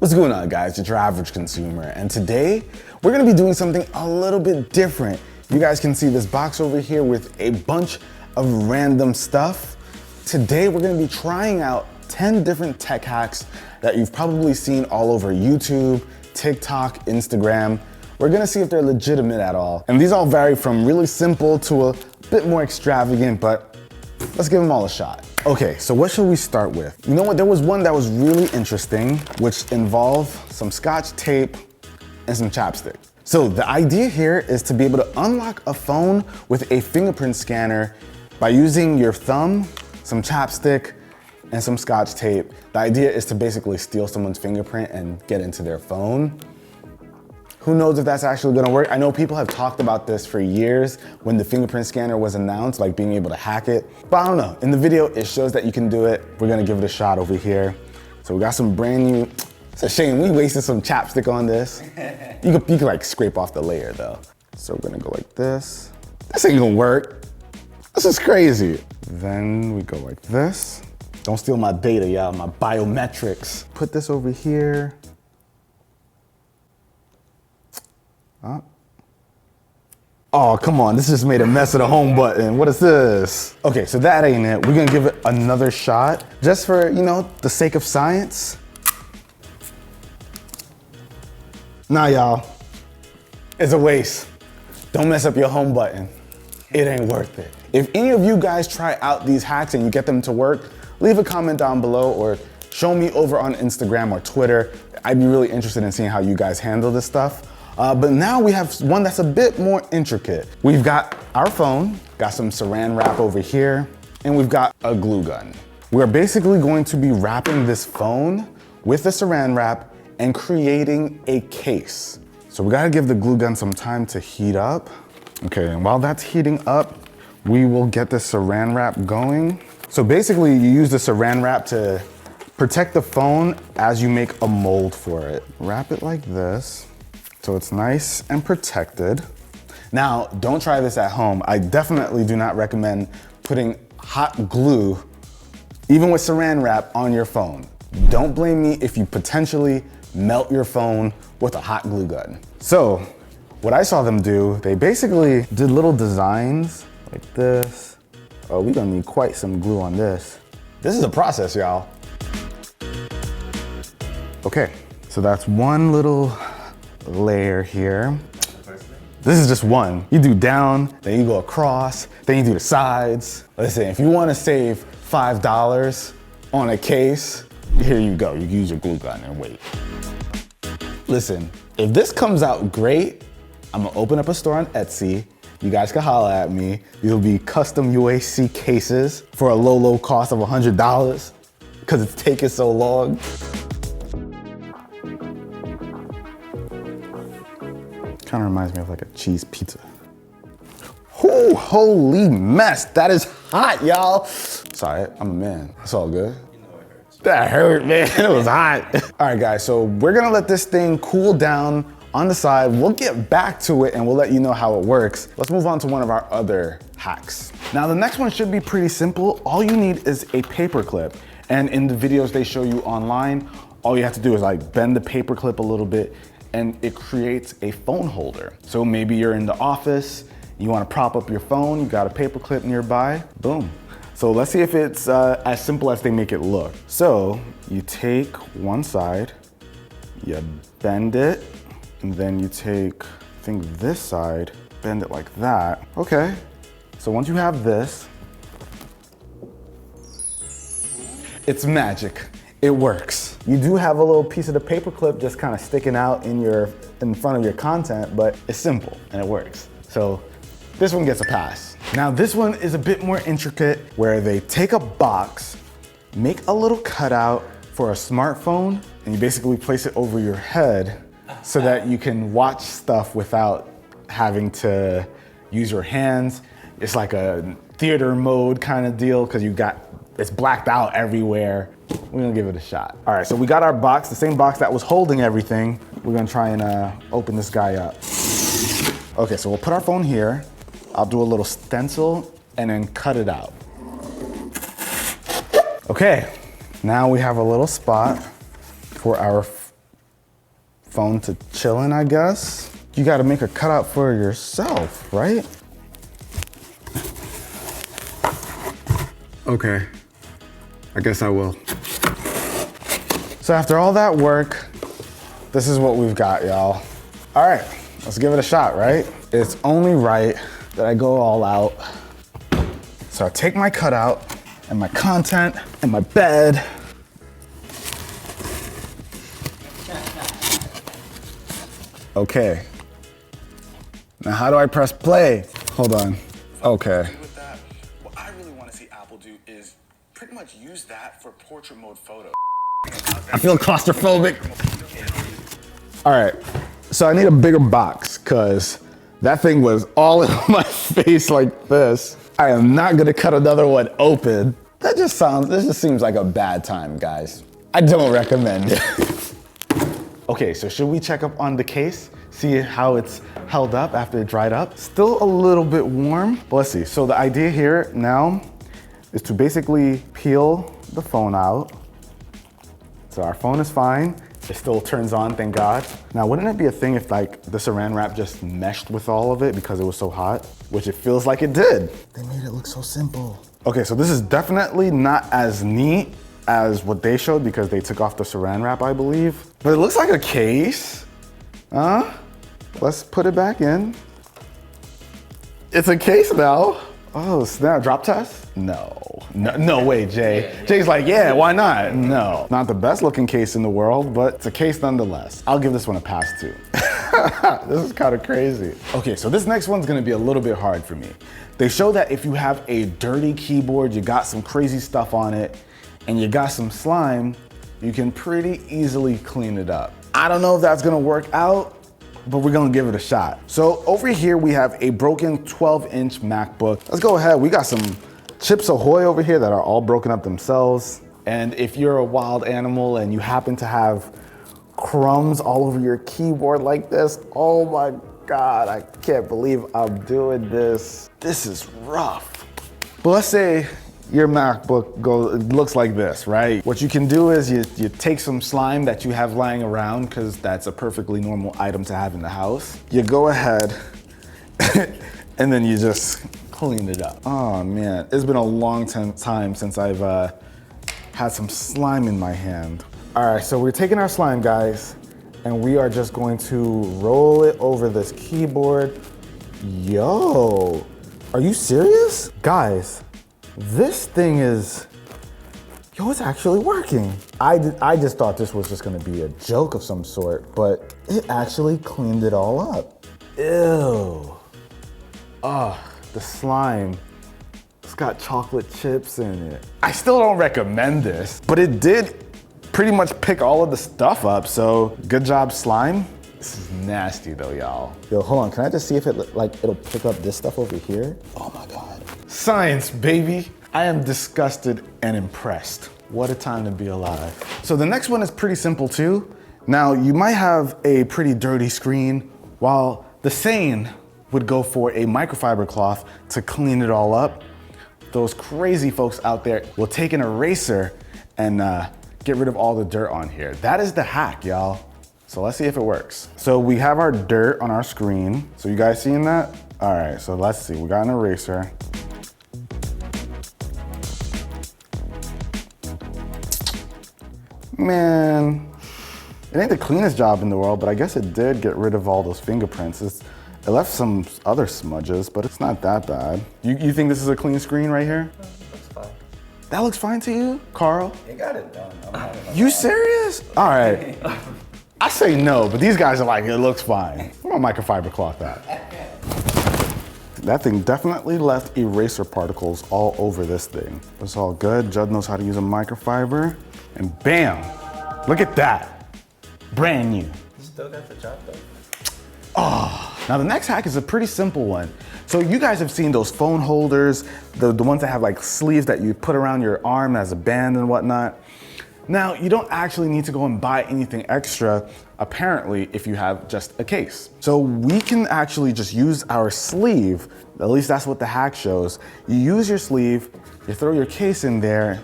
What's going on, guys? It's your average consumer, and today we're gonna be doing something a little bit different. You guys can see this box over here with a bunch of random stuff. Today we're gonna be trying out 10 different tech hacks that you've probably seen all over YouTube, TikTok, Instagram. We're gonna see if they're legitimate at all. And these all vary from really simple to a bit more extravagant, but let's give them all a shot. Okay, so what should we start with? You know what, there was one that was really interesting, which involved some Scotch tape and some chapstick. So the idea here is to be able to unlock a phone with a fingerprint scanner by using your thumb, some chapstick, and some Scotch tape. The idea is to basically steal someone's fingerprint and get into their phone. Who knows if that's actually gonna work? I know people have talked about this for years when the fingerprint scanner was announced, like being able to hack it. But I don't know, in the video, it shows that you can do it. We're gonna give it a shot over here. So we got some brand new, it's a shame we wasted some chapstick on this. You could like scrape off the layer though. So we're gonna go like this. This ain't gonna work. This is crazy. Then we go like this. Don't steal my data, y'all, my biometrics. Put this over here. Oh, come on, this just made a mess of the home button. What is this? Okay, so that ain't it. We're gonna give it another shot, just for, you know, the sake of science. Nah, y'all, it's a waste. Don't mess up your home button. It ain't worth it. If any of you guys try out these hacks and you get them to work, leave a comment down below or show me over on Instagram or Twitter. I'd be really interested in seeing how you guys handle this stuff. But now we have one that's a bit more intricate. We've got our phone, got some saran wrap over here, and we've got a glue gun. We're basically going to be wrapping this phone with the saran wrap and creating a case. So we gotta give the glue gun some time to heat up. Okay, and while that's heating up, we will get the saran wrap going. So basically you use the saran wrap to protect the phone as you make a mold for it. Wrap it like this, so it's nice and protected. Now, don't try this at home. I definitely do not recommend putting hot glue, even with saran wrap, on your phone. Don't blame me if you potentially melt your phone with a hot glue gun. So, what I saw them do, they basically did little designs like this. Oh, we're gonna need quite some glue on this. This is a process, y'all. Okay, so that's one little layer here. This is just one. You do down, then you go across, then you do the sides. Listen, if you wanna save $5 on a case, here you go. You use your glue gun and wait. Listen, if this comes out great, I'm gonna open up a store on Etsy. You guys can holler at me. These will be custom UAC cases for a low cost of $100 because it's taking so long. Kind of reminds me of like a cheese pizza. Ooh, holy mess, that is hot, y'all. Sorry, I'm a man, it's all good. That hurt, man, it was hot. All right, guys, so we're gonna let this thing cool down on the side. We'll get back to it and we'll let you know how it works. Let's move on to one of our other hacks. Now, the next one should be pretty simple. All you need is a paper clip. And in the videos they show you online, all you have to do is like bend the paper clip a little bit and it creates a phone holder. So maybe you're in the office, you wanna prop up your phone, you got a paper clip nearby, boom. So let's see if it's as simple as they make it look. So you take one side, you bend it, and then you take, I think this side, bend it like that. Okay, so once you have this, it's magic. It works. You do have a little piece of the paper clip just kind of sticking out in front of your content, but it's simple and it works. So this one gets a pass. Now this one is a bit more intricate where they take a box, make a little cutout for a smartphone, and you basically place it over your head so that you can watch stuff without having to use your hands. It's like a theater mode kind of deal because it's blacked out everywhere. We're gonna give it a shot. All right, so we got our box, the same box that was holding everything. We're gonna try and open this guy up. Okay, so we'll put our phone here. I'll do a little stencil and then cut it out. Okay, now we have a little spot for our phone to chillin', I guess. You gotta make a cutout for yourself, right? Okay, I guess I will. So after all that work, this is what we've got, y'all. All right, let's give it a shot, right? It's only right that I go all out. So I take my cutout and my content and my bed. Okay. Now how do I press play? Hold on. Okay. With that, what I really want to see Apple do is pretty much use that for portrait mode photos. I feel claustrophobic. All right, so I need a bigger box because that thing was all in my face like this. I am not gonna cut another one open. This just seems like a bad time, guys. I don't recommend it. Okay, so should we check up on the case? See how it's held up after it dried up? Still a little bit warm, but let's see. So the idea here now is to basically peel the phone out. So our phone is fine. It still turns on, thank God. Now, wouldn't it be a thing if like the saran wrap just meshed with all of it because it was so hot? Which it feels like it did. They made it look so simple. Okay, so this is definitely not as neat as what they showed because they took off the saran wrap, I believe. But it looks like a case. Let's put it back in. It's a case now. Oh, snap, drop test? No way, Jay. Jay's like, yeah, why not? No. Not the best looking case in the world, but it's a case nonetheless. I'll give this one a pass too. This is kind of crazy. Okay, so this next one's gonna be a little bit hard for me. They show that if you have a dirty keyboard, you got some crazy stuff on it, and you got some slime, you can pretty easily clean it up. I don't know if that's gonna work out, but we're gonna give it a shot. So over here, we have a broken 12-inch MacBook. Let's go ahead, we got some Chips Ahoy over here that are all broken up themselves. And if you're a wild animal and you happen to have crumbs all over your keyboard like this, oh my God, I can't believe I'm doing this. This is rough. But let's say your MacBook it looks like this, right? What you can do is you take some slime that you have lying around, because that's a perfectly normal item to have in the house. You go ahead and then you just clean it up. Oh man, it's been a long time since I've had some slime in my hand. All right, so we're taking our slime, guys, and we are just going to roll it over this keyboard. Yo, are you serious? Guys, this thing is, it's actually working. I just thought this was just gonna be a joke of some sort, but it actually cleaned it all up. Ew. The slime. It's got chocolate chips in it. I still don't recommend this, but it did pretty much pick all of the stuff up, so good job, slime. This is nasty though, y'all. Yo, hold on, can I just see if it'll pick up this stuff over here? Oh my God. Science, baby. I am disgusted and impressed. What a time to be alive. So the next one is pretty simple too. Now, you might have a pretty dirty screen, while the sane would go for a microfiber cloth to clean it all up. Those crazy folks out there will take an eraser and get rid of all the dirt on here. That is the hack, y'all. So let's see if it works. So we have our dirt on our screen. So you guys seeing that? All right, so let's see, we got an eraser. Man, it ain't the cleanest job in the world, but I guess it did get rid of all those fingerprints. It left some other smudges, but it's not that bad. You think this is a clean screen right here? Looks fine. That looks fine to you, Carl? You got it done. You serious? All right. I say no, but these guys are like, it looks fine. Where my microfiber cloth at? That thing definitely left eraser particles all over this thing. It's all good. Judd knows how to use a microfiber. And bam, look at that. Brand new. You still got the job done. Oh, now the next hack is a pretty simple one. So you guys have seen those phone holders, the ones that have like sleeves that you put around your arm as a band and whatnot. Now, you don't actually need to go and buy anything extra, apparently, if you have just a case. So we can actually just use our sleeve, at least that's what the hack shows. You use your sleeve, you throw your case in there,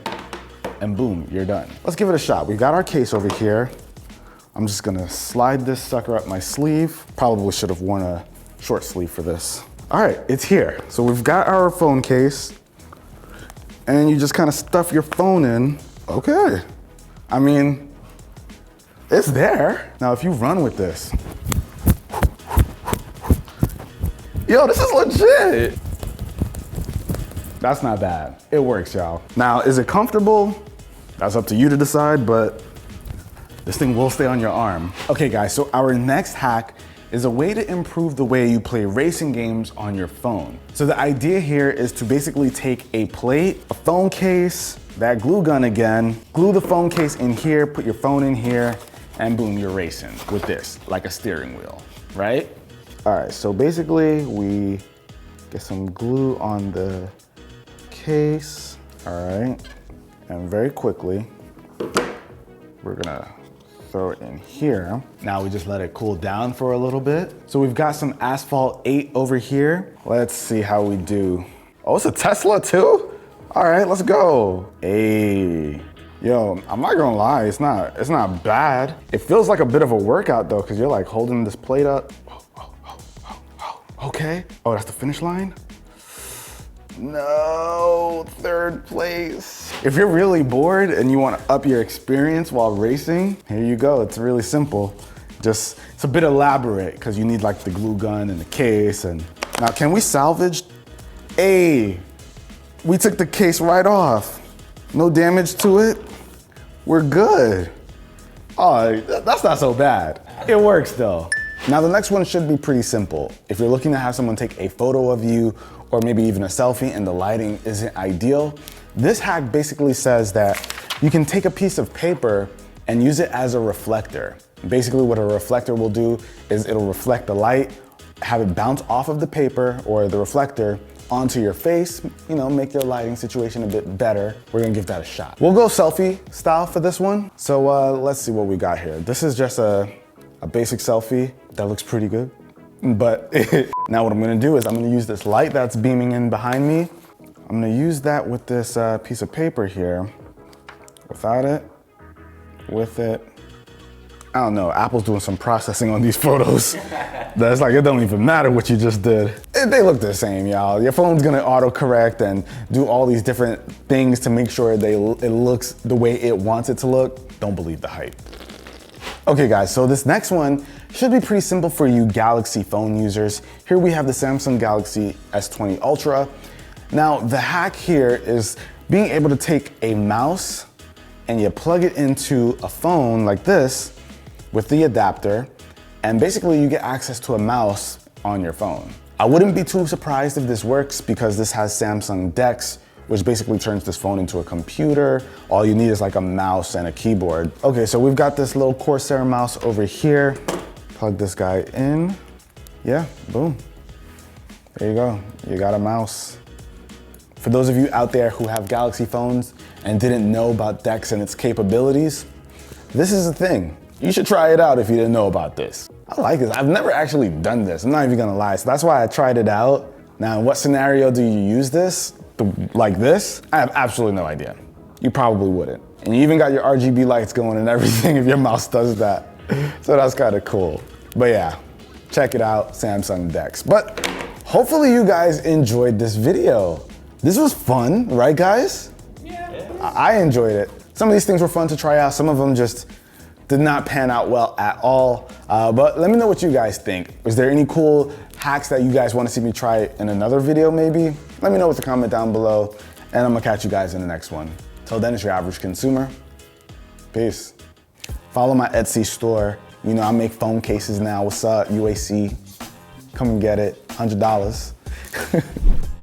and boom, you're done. Let's give it a shot. We got our case over here. I'm just gonna slide this sucker up my sleeve. Probably should have worn a short sleeve for this. All right, it's here. So we've got our phone case, and you just kind of stuff your phone in. Okay. I mean, it's there. Now, if you run with this, yo, this is legit. That's not bad. It works, y'all. Now, is it comfortable? That's up to you to decide, but this thing will stay on your arm. Okay, guys, so our next hack is a way to improve the way you play racing games on your phone. So the idea here is to basically take a plate, a phone case, that glue gun again, glue the phone case in here, put your phone in here, and boom, you're racing with this, like a steering wheel, right? All right, so basically we get some glue on the case, all right? And very quickly, we're gonna throw it in here. Now we just let it cool down for a little bit. So we've got some Asphalt 8 over here. Let's see how we do. Oh, it's a Tesla too? All right, let's go. Hey, yo, I'm not gonna lie, it's not bad. It feels like a bit of a workout though, cause you're like holding this plate up. Okay, oh, that's the finish line? No, third place. If you're really bored and you want to up your experience while racing, here you go. It's really simple. Just, it's a bit elaborate because you need like the glue gun and the case. And now, can we salvage? Hey, we took the case right off. No damage to it. We're good. Oh, that's not so bad. It works though. Now the next one should be pretty simple. If you're looking to have someone take a photo of you or maybe even a selfie and the lighting isn't ideal, this hack basically says that you can take a piece of paper and use it as a reflector. Basically what a reflector will do is it'll reflect the light, have it bounce off of the paper or the reflector onto your face, you know, make your lighting situation a bit better. We're gonna give that a shot. We'll go selfie style for this one. So let's see what we got here. This is just a basic selfie that looks pretty good. But now what I'm gonna do is I'm gonna use this light that's beaming in behind me. I'm gonna use that with this piece of paper here. Without it, with it. I don't know, Apple's doing some processing on these photos. That's like, it don't even matter what you just did. They look the same, y'all. Your phone's gonna autocorrect and do all these different things to make sure it looks the way it wants it to look. Don't believe the hype. Okay guys, so this next one should be pretty simple for you Galaxy phone users. Here we have the Samsung Galaxy S20 Ultra. Now the hack here is being able to take a mouse and you plug it into a phone like this with the adapter, and basically you get access to a mouse on your phone. I wouldn't be too surprised if this works because this has Samsung DeX, which basically turns this phone into a computer. All you need is like a mouse and a keyboard. Okay, so we've got this little Corsair mouse over here. Plug this guy in. Yeah, boom. There you go, you got a mouse. For those of you out there who have Galaxy phones and didn't know about DeX and its capabilities, this is a thing. You should try it out if you didn't know about this. I like this. I've never actually done this. I'm not even gonna lie. So that's why I tried it out. Now, in what scenario do you use this? Like this? I have absolutely no idea. You probably wouldn't. And you even got your RGB lights going and everything if your mouse does that. So that's kind of cool. But yeah, check it out, Samsung DeX. But hopefully you guys enjoyed this video. This was fun, right guys? Yeah. I enjoyed it. Some of these things were fun to try out. Some of them just did not pan out well at all. But let me know what you guys think. Is there any cool hacks that you guys want to see me try in another video maybe? Let me know with a comment down below, and I'm gonna catch you guys in the next one. Till then, it's your average consumer. Peace. Follow my Etsy store. You know, I make phone cases now. What's up, UAC? Come and get it, $100.